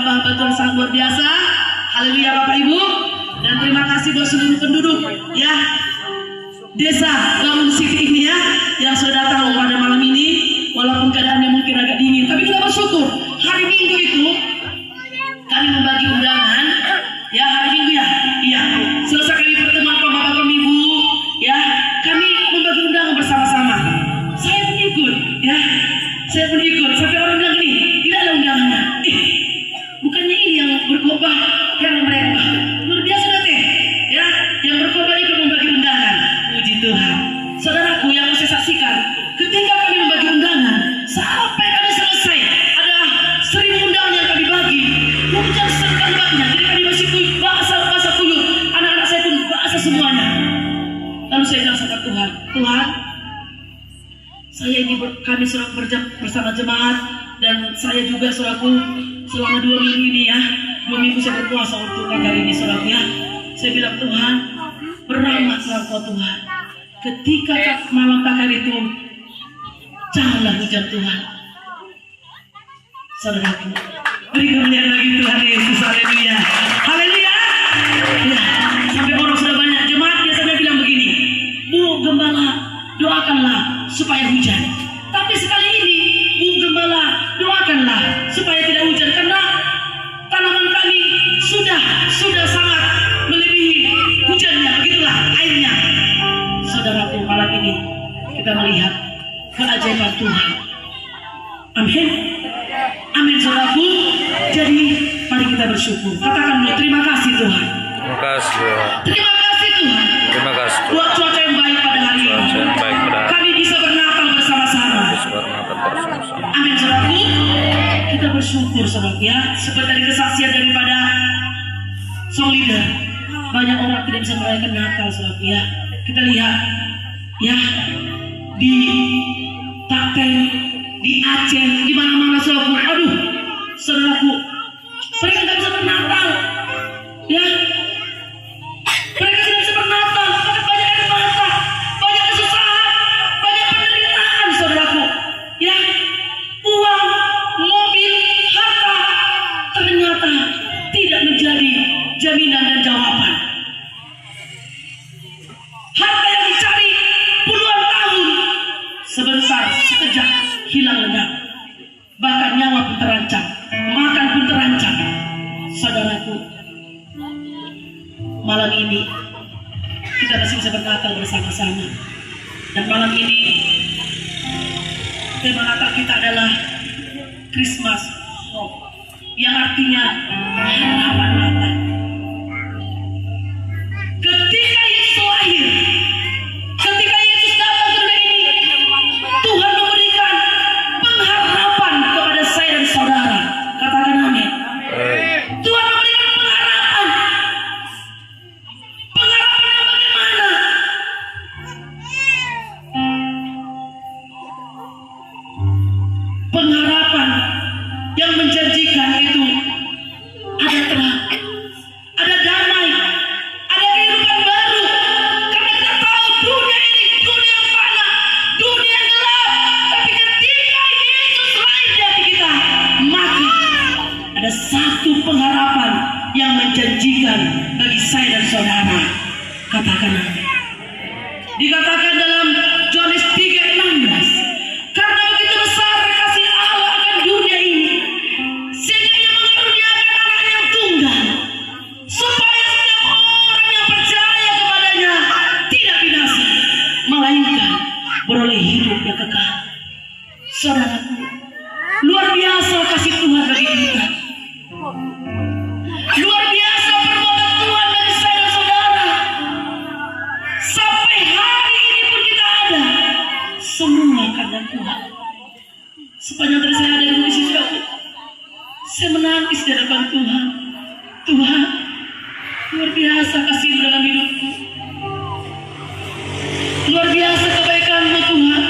Bapak Tuhan sangat luar biasa. Haleluya Bapak Ibu. Dan terima kasih buat seluruh penduduk ya Desa Lamun City ini ya, yang sudah datang pada malam ini. Walaupun keadaannya mungkin agak dingin, tapi kita bersyukur. Hari Minggu itu kami membagi undangan ya, hari Minggu ya. Iya. Selesai kami pertemuan Bapak Ibu ya, kami membagi undangan bersama-sama. Saya pun ikut ya. Saya pun ikut. Sampai orang bilang gini, tidak ada undangannya. Bukannya ini yang berkhotbah karena mereka luar biasa nanti ya, yang berkhotbah ikut membagi undangan. Puji Tuhan. Saudaraku yang saya saksikan, ketika kami membagi undangan sampai kami selesai, ada 1000 undangan yang kami bagi. Hujan serta lebatnya, jadi kami masih bahasa kuyup. Anak-anak saya pun bahasa semuanya. Lalu saya bilang sama Tuhan, Tuhan, saya ini kami sedang bersama jemaat, dan saya juga saudaraku selama 2 minggu ini ya, 2 minggu saya berpuasa untuk kakak ini saudaraku ya. Saya bilang, Tuhan, berahmatlah Engkau Tuhan. Ketika malam takar itu, janganlah hujan Tuhan. Saudaraku, beri kemuliaan lagi Tuhan Yesus. Haleluya. Haleluya. Ya, sampai orang sudah banyak jemaat biasanya bilang begini, Bu Gembala, doakanlah supaya hujan. Tapi sekali ini, Bu Gembala, doakanlah supaya tidak hujan, karena tanaman kami sudah sangat melebihi hujannya. Begitulah airnya. Saudaraku, malam ini kita melihat keajaiban Tuhan. Amin. Amin saudaraku. Jadi mari kita bersyukur. Katakan dulu, terima kasih Tuhan. Terima kasih Tuhan. Terima kasih Tuhan. Terima kasih Tuhan. Buat cuaca yang baik pada hari ini. Kami bisa bernatal bersama-sama. Amin saudaraku. Kita bersyukur saudaraku ya. Seperti dari kesaksian daripada song leader, banyak orang tidak bisa merayakan Natal saudaraku ya. Kita lihat ya, di Klaten, di Aceh, di mana-mana saudaraku. Aduh, saudaraku, mereka nggak bisa bernatal, ya. Mereka tidak bisa bernatal, karena banyak air mata, banyak kesusahan, banyak penderitaan, saudaraku. Ya, uang, mobil, harta ternyata tidak menjadi jaminan dan jawaban. Harta yang dicari puluhan tahun, sebentar, sekejap, hilang lenyap. Bahkan nyawa pun terancam, makan pun terancam. Saudaraku, malam ini kita masih bisa bernatal bersama-sama. Dan malam ini tema Natal kita adalah Christmas Hope, yang artinya harapan Natal. Ketika Yesus lahir, ketika Yesus datang ke dunia ini, Tuhan memberikan pengharapan kepada saya dan saudara. Katakan amin. Tuhan memberikan pengharapan. Pengharapan yang bagaimana? Pengharapan yang menjanjikan itu ada terang, ada damai, ada kehidupan baru. Karena kita tahu dunia ini dunia yang fana, dunia yang gelap. Tapi ketika Yesus lahir di hati kita, maka ada satu pengharapan yang menjanjikan bagi saya dan saudara. Katakan amin. Dikatakan dalam Yohanes 3:16, karena begitu besar kasih Allah akan dunia ini, sehingga Ia mengaruniakan Anak yang tunggal, supaya setiap orang yang percaya kepadanya tidak binasa, melainkan beroleh hidup yang kekal. Saudaraku, luar biasa kasih Tuhan bagi kita. Luar biasa perbuatan Tuhan bagi saya dan saudara. Sampai hari ini pun kita ada, semua karena Tuhan. Sepanjang dari saya ada di kondisi suatu, saya menangis di hadapan Tuhan. Tuhan, luar biasa kasih-Mu dalam hidupku. Luar biasa kebaikan-Mu Tuhan.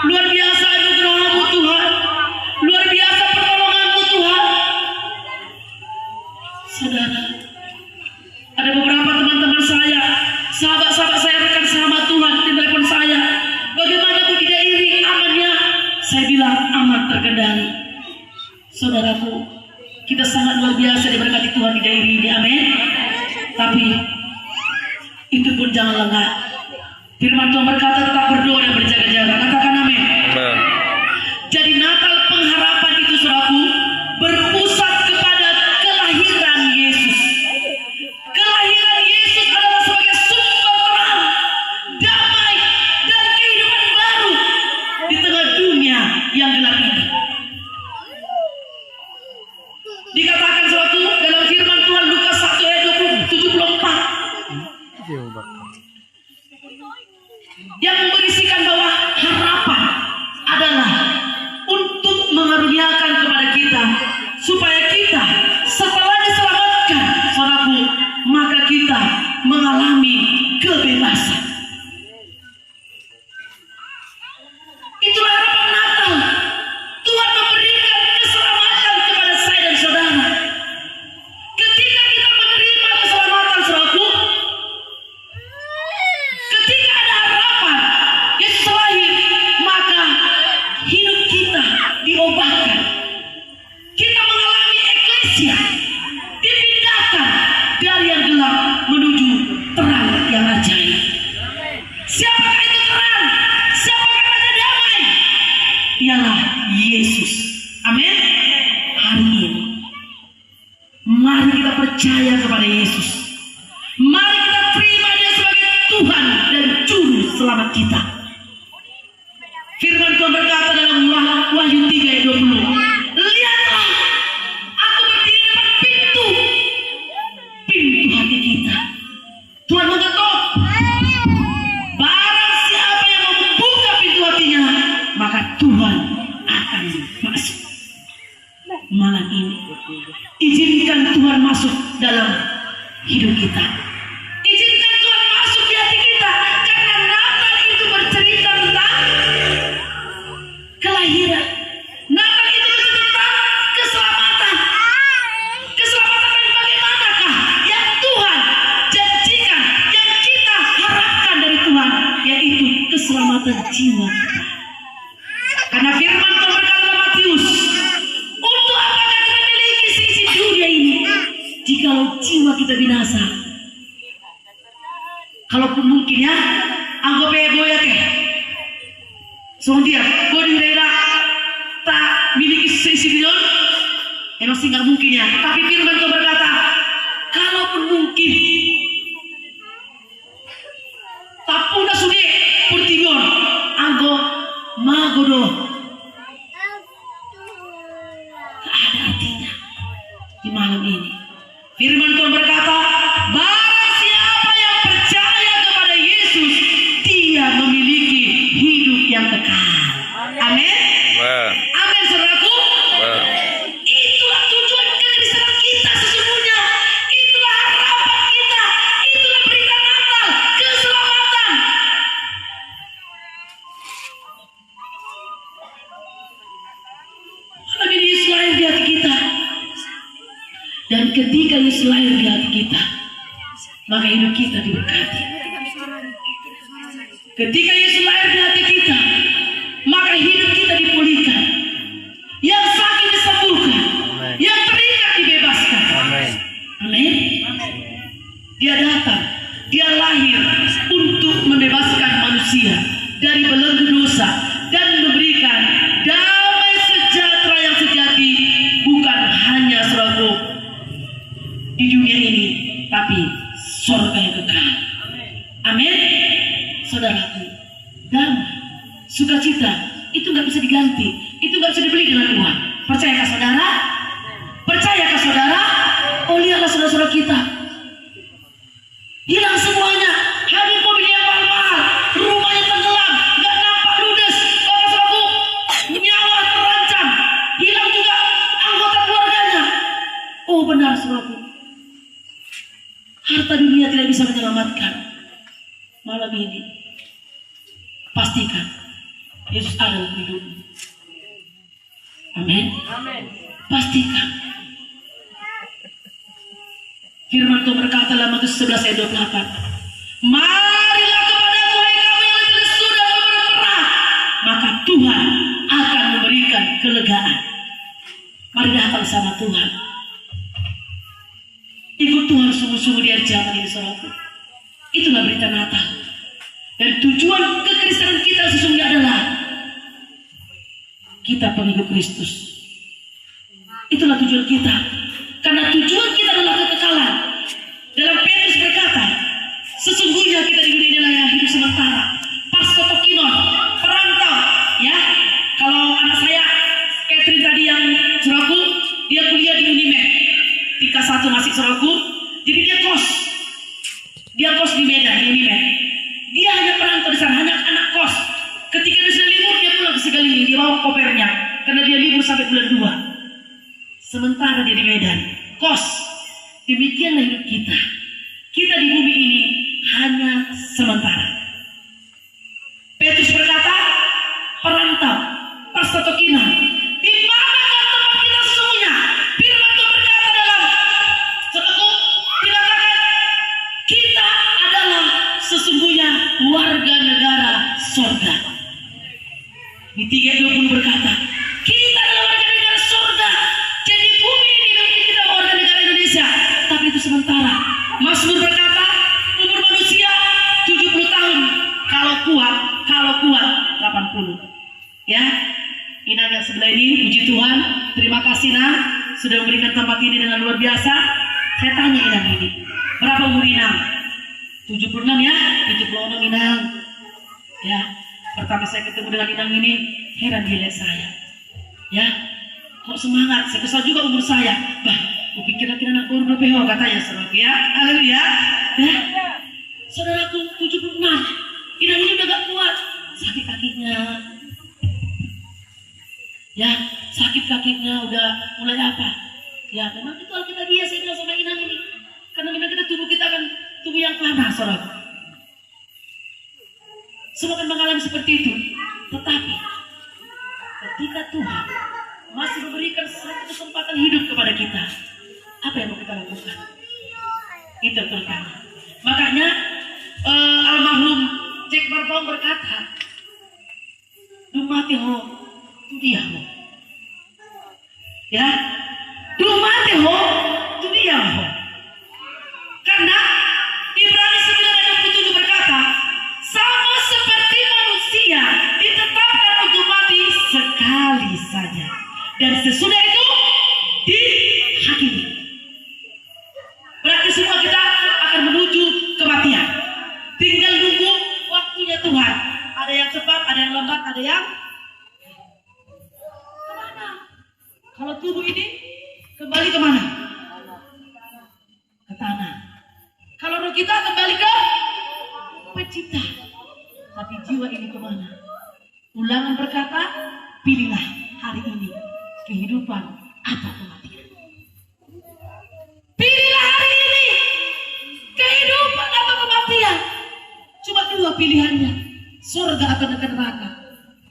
Luar biasa anugerah-Mu Tuhan. Luar biasa pertolongan-Mu Tuhan. Saudara, ada beberapa teman-teman saya, sahabat-sahabat saya, rekan sahabat Tuhan di telepon saya. Bagaimana Bu tidak iri amannya? Saya bilang aman terkendali. Saudaraku, Kita sangat luar biasa diberkati Tuhan di daerah ini, amin. Tapi itu pun jangan lengah. Firman Tuhan berkata tetap berdoa dan berjaga-jaga. Katakan amin. Jadi Natal pengharapan itu saudaraku berpusat kepada kelahiran Yesus. Kelahiran Yesus adalah sebagai sumber terang, damai, dan kehidupan baru di tengah dunia yang gelap ini. Dikatakan saudaraku dalam firman Tuhan Lukas 1 ayat 74 yang berisikan bahwa harapan adalah untuk mengaruniakan kepada kita supaya kita setelah diselamatkan saudaraku maka kita mengalami kebebasan. Itulah harapan Natal. Tuhan memberikan keselamatan kepada saya dan saudara. Ketika kita menerima keselamatan saudaraku, ketika ada harapan Yesus lahir, maka hidup kita diubahkan. Kita mengalami eklesia, dipindahkan dari yang gelap menuju terang yang ajaib. Siapakah itu terang? Siapakah raja damai? Ialah Yesus. Amin. Hari ini mari kita percaya kepada Yesus. Mari kita terima Dia sebagai Tuhan dan Juru Selamat kita. Firman Tuhan berkata dalam Wahyu 3 ayat 20, lihatlah, aku berdiri depan pintu hati kita. Tuhan mengetuk. Barang siapa yang mau membuka pintu hatinya, maka Tuhan akan masuk. Malam ini izinkan Tuhan masuk dalam hidup kita. Izinkan Tuhan masuk di hati kita, karena Natal itu bercerita tentang kelahiran. Natal itu bercerita tentang keselamatan. Keselamatan yang bagaimanakah yang Tuhan janjikan, yang kita harapkan dari Tuhan, yaitu keselamatan jiwa kita. Karena firman Tuhan berkata dalam Matius, untuk apakah kita memiliki seisi dunia ini jikalau jiwa kita binasa? Kalaupun mungkin ya, anggap ya ke. So dia, kau di daerah tak miliki seisi dunia, emang sih nggak mungkin ya. Tapi firman Tuhan berkata, kalaupun mungkin, tak puna sudah pertigon, anggap magodo. Tak ada artinya di malam ini. Firman Tuhan berkata, barang siapa yang percaya kepada Yesus, dia memiliki hidup yang kekal. Amin. Amin saudaraku. Itulah tujuan kekristenan kita sesungguhnya. Itulah harapan kita. Itulah berita Natal, keselamatan. Malam ini Yesus lahir di hati kita. Dan ketika Yesus lahir di hati kita, maka hidup kita diberkati. Ketika Yesus lahir di hati kita, maka hidup kita dipulihkan. Yang sakit disembuhkan. Yang terikat dibebaskan. Amin. Dia datang, dia lahir untuk membebaskan manusia dari belenggu dosa dan memberikan damai sejahtera yang sejati, bukan hanya selalu di dunia ini, tapi surga yang kekal. Amin. Saudaraku, damai, sukacita itu nggak bisa diganti, itu nggak bisa dibeli dengan uang. Percayakah saudara? Percayakah saudara? Oh, lihatlah saudara-saudara kita, hilang semuanya, habis mobil yang mahal-mahal, rumahnya tenggelam, nggak nampak ludes, saudaraku, nyawa terancam, hilang juga anggota keluarganya. Oh benar saudaraku, harta dunia tidak bisa menyelamatkan. Malam ini pastikan Yesus ada dalam hidupmu. Amin. Pastikan. Firman Tuhan berkata dalam Matius 11 ayat 28, marilah kepadaku hai kamu yang letih lesu dan berperang, maka Tuhan akan memberikan kelegaan. Mari datang sama Tuhan. bersungguh-sungguh di akhir zaman ini, saudaraku. Itulah berita Natal. Dan tujuan kekristenan kita sesungguhnya adalah kita pengikut Kristus. Itulah tujuan kita. Karena tujuan kita adalah kekekalan. Dalam Petrus berkata, sesungguhnya kita di dunia inilah yang hidup sementara. Pastotokinon, perantau. Ya, kalau anak saya Catherine tadi yang saudaraku, dia kuliah di Unimed tingkat 1 masih saudaraku. Jadi dia kos di Medan, di Unimed. Dia hanya perantau di sana, hanya anak kos. Ketika dia sudah libur, dia pulang ke Sigalingi, dia bawa kopernya karena dia libur sampai bulan 2. Sementara dia di Medan, kos. Demikianlah hidup kita. Kita di bumi ini hanya sementara. Petrus berkata, perantau, pastotokina. Di mana tempat kita sesungguhnya? Firman Tuhan berkata dalam saudaraku, dikatakan kita adalah sesungguhnya warga negara sorga. Di 3:20 berkata, kita adalah warga negara sorga. Jadi bumi ini mungkin kita warga negara Indonesia, tapi itu sementara. Mazmur berkata, umur manusia 70 tahun, kalau kuat 80. Ya, Inang yang sebelah ini, puji Tuhan, terima kasih Nang sudah memberikan tempat ini dengan luar biasa. Saya tanya Inang ini, berapa umur Inang? 76 ya, 76 Inang. Ya, pertama saya ketemu dengan Inang ini, heran dia lihat saya. Ya, kok semangat, saya kesal juga umur saya. Bah, kupikir nanti anak baru PH katanya saudaraku ya. Haleluya. Ya, saudaraku 76. Inang ini udah gak kuat, sakit kakinya. Ya, sakit kakinya udah mulai apa? Ya, memang itu Alkitabiah saya bilang sama Inang ini. Karena memang kita tubuh kita kan tubuh yang panas, saudara. Semua akan mengalami seperti itu. Tetapi ketika Tuhan masih memberikan satu kesempatan hidup kepada kita, apa yang mau kita lakukan? Itu pertama. Makanya almarhum Jack Barbaum berkata, "Dumati ho, dia ho." Ya, dumati ho, dia ho. Karena Ibrani 9:27 berkata, sama seperti manusia ditetapkan untuk mati sekali saja, dan sesudah itu dihakimi. Berarti semua kita akan menuju kematian. Tinggal nunggu waktunya Tuhan. Ada yang cepat, ada yang lambat, ada yang kemana? Kalau tubuh ini kembali kemana? Ke tanah. Kalau roh kita kembali ke Pencipta. Tapi jiwa ini kemana? Ulangan berkata, pilihlah hari ini kehidupan atau kematian. Pilihlah hari ini kehidupan atau kematian. Cuma 2 pilihannya, surga atau neraka.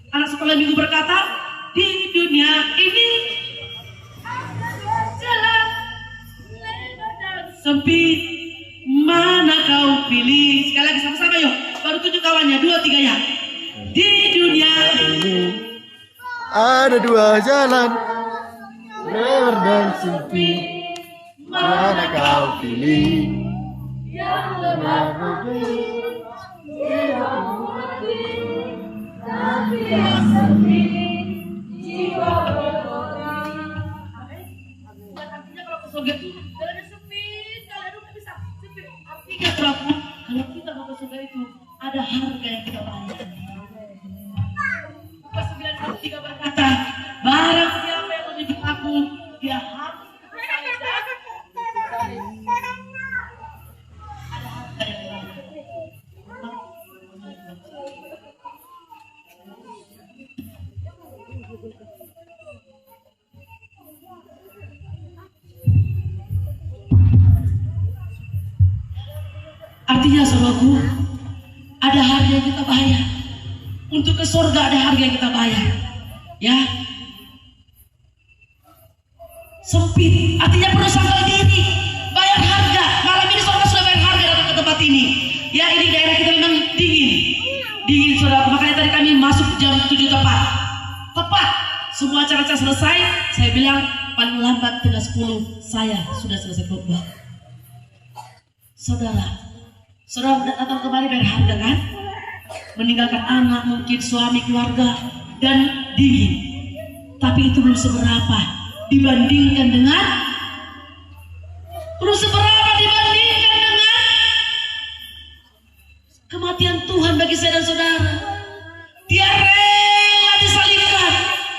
Anak sekolah minggu berkata, di dunia ini jalan lebar dan sempit, mana kau pilih? Sekali lagi sama-sama yuk, baru tunjuk kawannya, 2, 3 ya. Di dunia ini ada 2 jalan, lebar dan sempit, mana kau pilih? Yang lemah berdiri, jiwa mati, tapi yang sempit, jiwa berhati. Artinya kalau ke surga itu jalannya sempit, jalan itu bisa sempit. Artinya berapa? Kalau kita mau ke surga itu ada harga yang kita bayar. Lukas 9:3 berkata, barang siapa yang mengikut aku, dia harus artinya saudaraku, ada harga yang kita bayar. Untuk ke surga ada harga yang kita bayar. Ya. Sempit, artinya perlu sadar diri, bayar harga. Malam ini saudara sudah bayar harga datang ke tempat ini. Ya, ini daerah kita memang dingin. Dingin saudara, makanya tadi kami masuk jam 7 tepat. Tepat, semua acara-acara selesai, saya bilang paling lambat tengah 10 saya sudah selesai khotbah. Saudara datang kemari berharga kan? Meninggalkan anak, mungkin suami, keluarga, dan dingin. Tapi itu belum seberapa dibandingkan dengan kematian Tuhan bagi saya dan saudara. Dia rela disalibkan.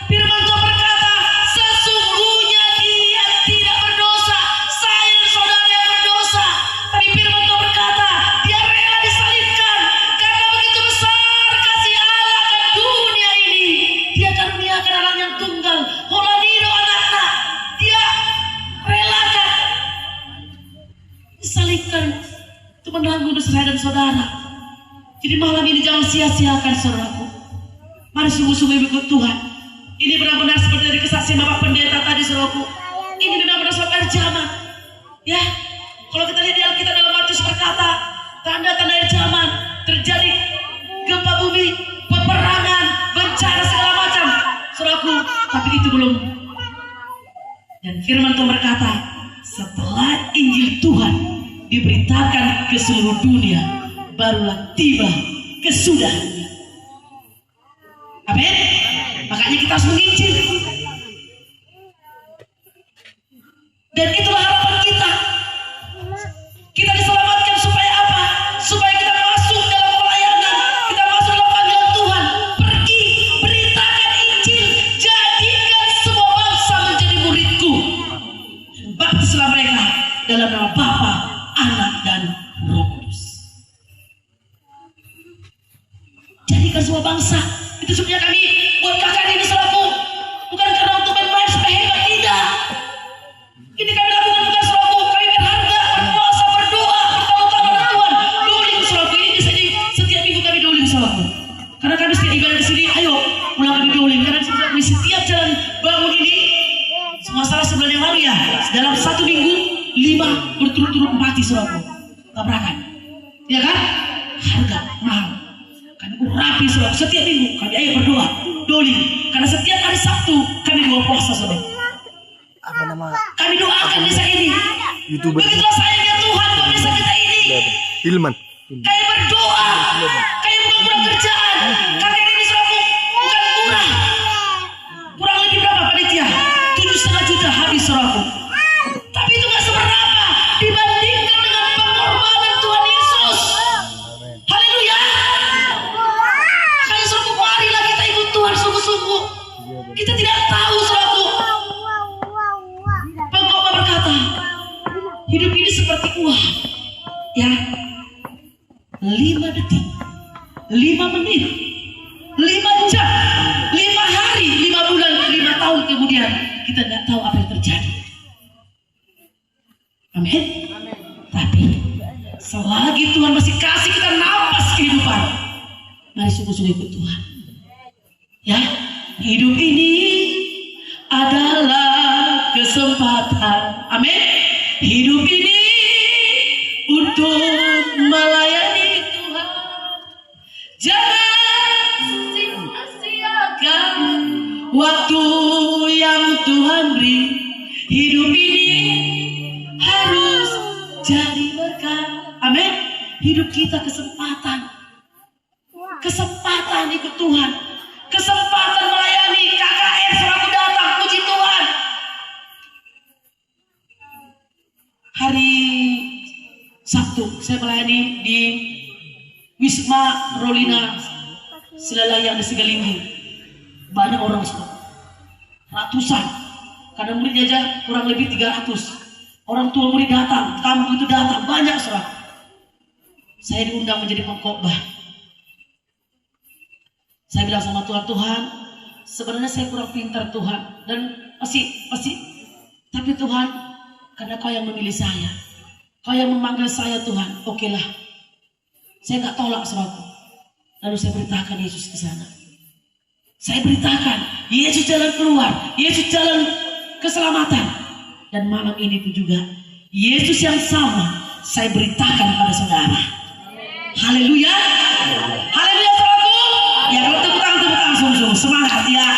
Firman Tuhan berkata, sesungguhnya dia tidak berdosa, saya dan saudara yang berdosa. Tapi firman Tuhan berkata, dia rela disalibkan karena begitu besar kasih Allah akan dunia ini. Dia karuniakan anak yang tunggal, Holanido anaknya. Dia relakan disalibkan untuk menanggung dosa saya dan saudara. Jadi malam ini jangan sia-siakan saudaraku. Mari sungguh-sungguh ikut Tuhan. Ini benar-benar seperti dari kesaksian Bapak Pendeta tadi saudaraku. Ini benar-benar suatu akhir zaman. Ya, kalau kita lihat di Alkitab dalam Matius berkata, tanda-tanda akhir zaman terjadi gempa bumi, peperangan, bencana segala macam, saudaraku. Tapi itu belum. Dan firman Tuhan berkata, setelah Injil Tuhan diberitakan ke seluruh dunia, barulah tiba kesudahannya. Amin. Makanya kita harus menginjil. Dan itulah harapan kita. Kita diselamatkan supaya apa? Supaya kita masuk dalam pelayanan, kita masuk dalam panggilan Tuhan. Pergi, beritakan Injil, jadikan semua bangsa menjadi muridku. Baptislah mereka dalam nama Bapa, Anak, dan Roh Kudus. Jadikan semua bangsa. Itu sebenarnya kami buat kakak ini selaku bukan karena untuk main-main supaya hebat, tidak. Ini kami lakukan bukan selaku kami berharga, berpuasa, berdoa, bertahun-tahun dengan Tuhan. Doling selaku ini bisa di setiap minggu kami doling selaku. Karena kami setiap ibadah di sini, ayo pulang kami doling. Karena kami setiap jalan bangun ini, semua salah sebulan yang lalu ya, dalam 1 minggu 5 berturut-turut mati selaku tabrakan, ya kan? Harga mahal. Kami rapi selalu setiap minggu kami ayo berdoa doling karena setiap hari Sabtu kami doa puasa saudara. Apa nama? Kami doakan desa ini. YouTuber. Begitulah sayangnya Tuhan buat desa kita ini. Hilman. Kami berdoa, kami bukan kurang kerjaan. Kakek ini selalu bukan kurang. Kurang lebih berapa panitia? 7,5 juta habis selalu. Tapi itu gak seberapa dibandingkan dengan pengorbanan Tuhan Yesus. Haleluya. Makanya selalu marilah kita ikut Tuhan sungguh-sungguh. Kita tidak tahu selalu. Pengkhotbah berkata, hidup ini seperti uang. Ya, 5 detik, 5 menit, 5 jam, 5 hari, 5 bulan, 5 tahun kemudian kita tidak tahu apa yang terjadi. Amin. Tapi selagi Tuhan masih kasih kita napas kehidupan, mari sungguh-sungguh ikut Tuhan. Ya, hidup ini adalah kesempatan. Amin. Hidup ini untuk melayani Tuhan. Jangan sia-siakan waktu yang Tuhan beri. Hidup ini harus jadi berkat. Amin. Hidup kita kesempatan. Kesempatan ikut Tuhan. Kesempatan melayani KKR selaku datang. Puji Tuhan. Hari Sabtu saya melayani di Wisma Rolina Silalayang di Segalinggi. Banyak orang semua. Ratusan. Karena muridnya aja kurang lebih 300. Orang tua murid datang, tamu itu datang, banyak saudara. Saya diundang menjadi pengkhotbah. Saya bilang sama Tuhan, sebenarnya saya kurang pintar Tuhan dan pasti. Tapi Tuhan, karena Kau yang memilih saya, Kau yang memanggil saya Tuhan, okelah. Saya nggak tolak saudaraku. Lalu saya beritakan Yesus ke sana. Saya beritakan Yesus jalan keluar, Yesus jalan keselamatan. Dan malam ini pun juga Yesus yang sama saya beritakan pada saudara. Haleluya. Haleluya saudaraku. Ya kalau tepuk tangan sungguh-sungguh semangat ya.